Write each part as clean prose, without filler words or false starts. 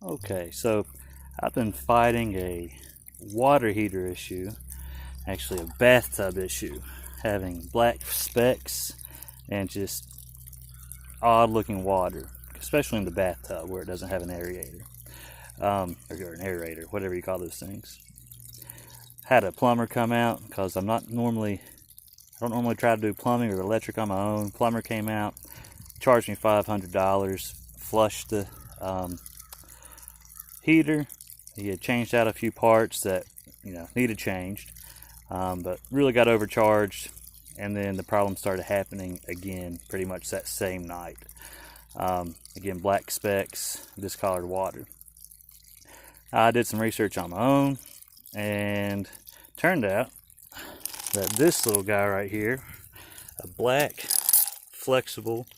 Okay, so I've been fighting a water heater issue, actually a bathtub issue, having black specks and just odd looking water, especially in the bathtub where it doesn't have an aerator, or an aerator, whatever you call those things. Had a plumber come out because I don't normally try to do plumbing or electric on my own. Plumber came out, charged me $500, flushed the heater. He had changed out a few parts that needed changed, but really got overcharged, and then the problem started happening again pretty much that same night. Again, black specks, discolored water. I did some research on my own, and turned out that this little guy right here, a black flexible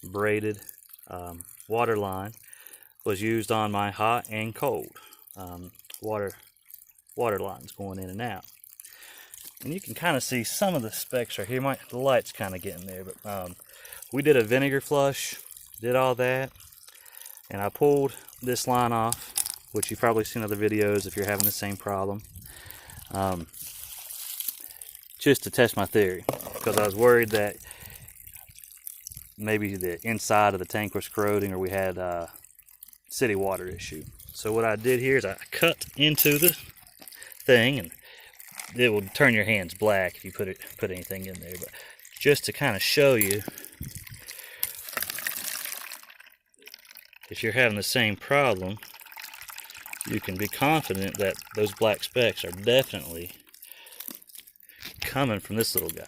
braided water line, was used on my hot and cold water lines going in and out. And you can kind of see some of the specks right here. The light's kind of getting there, but we did a vinegar flush, did all that, and I pulled this line off, which you've probably seen other videos if you're having the same problem, just to test my theory, because I was worried that maybe the inside of the tank was corroding, or we had city water issue. So what I did here is I cut into the thing, and it will turn your hands black if you put anything in there, but just to kind of show you, if you're having the same problem, you can be confident that those black specks are definitely coming from this little guy.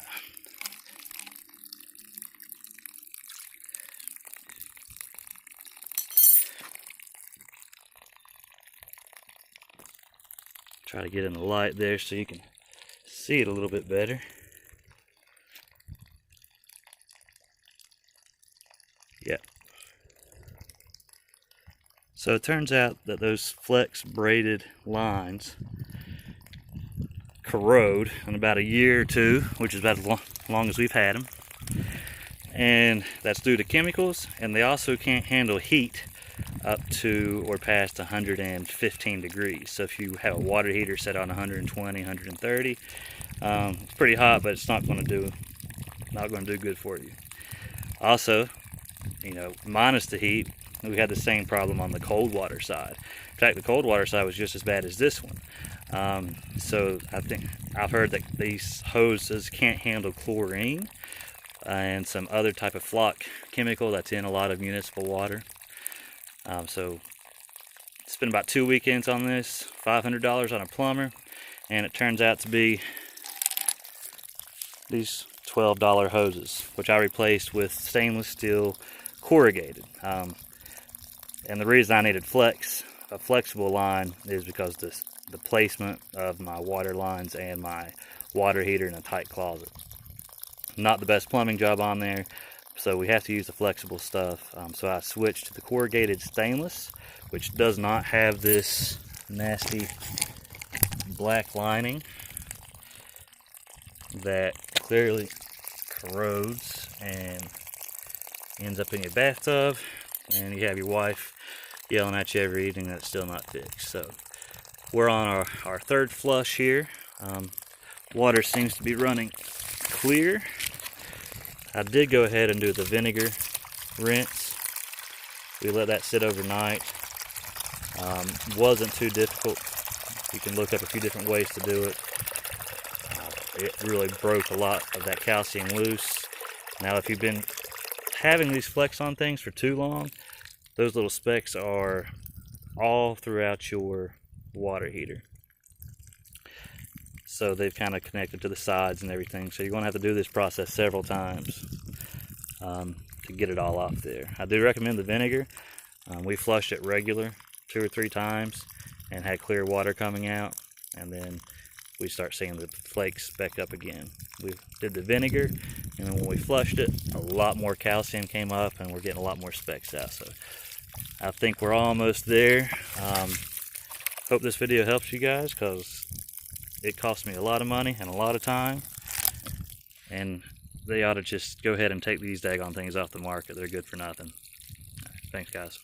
Try to get in the light there so you can see it a little bit better. Yep. So it turns out that those flex braided lines corrode in about a year or two, which is about as long as we've had them. And that's due to chemicals, and they also can't handle heat up to or past 115 degrees. So if you have a water heater set on 120, 130, it's pretty hot, but it's not going to do good for you. Also, minus the heat, we had the same problem on the cold water side. In fact, the cold water side was just as bad as this one. So I've heard that these hoses can't handle chlorine and some other type of flock chemical that's in a lot of municipal water. So spent about 2 weekends on this, $500 on a plumber, and it turns out to be these $12 hoses, which I replaced with stainless steel corrugated. And the reason I needed a flexible line is because the placement of my water lines and my water heater in a tight closet. Not the best plumbing job on there, so we have to use the flexible stuff. So I switched to the corrugated stainless, which does not have this nasty black lining that clearly corrodes and ends up in your bathtub, and you have your wife yelling at you every evening that it's still not fixed. So we're on our third flush here. Water seems to be running clear. I did go ahead and do the vinegar rinse. We let that sit overnight. Wasn't too difficult. You can look up a few different ways to do it. It really broke a lot of that calcium loose. Now, if you've been having these flecks on things for too long, those little specks are all throughout your water heater. So they've kind of connected to the sides and everything. So you're going to have to do this process several times to get it all off there. I do recommend the vinegar. We flushed it regular 2 or 3 times and had clear water coming out, and then we start seeing the flakes speck up again. We did the vinegar, and then when we flushed it, a lot more calcium came up, and we're getting a lot more specks out. So I think we're almost there. Hope this video helps you guys, because it cost me a lot of money and a lot of time, and they ought to just go ahead and take these daggone things off the market. They're good for nothing. All right, thanks, guys.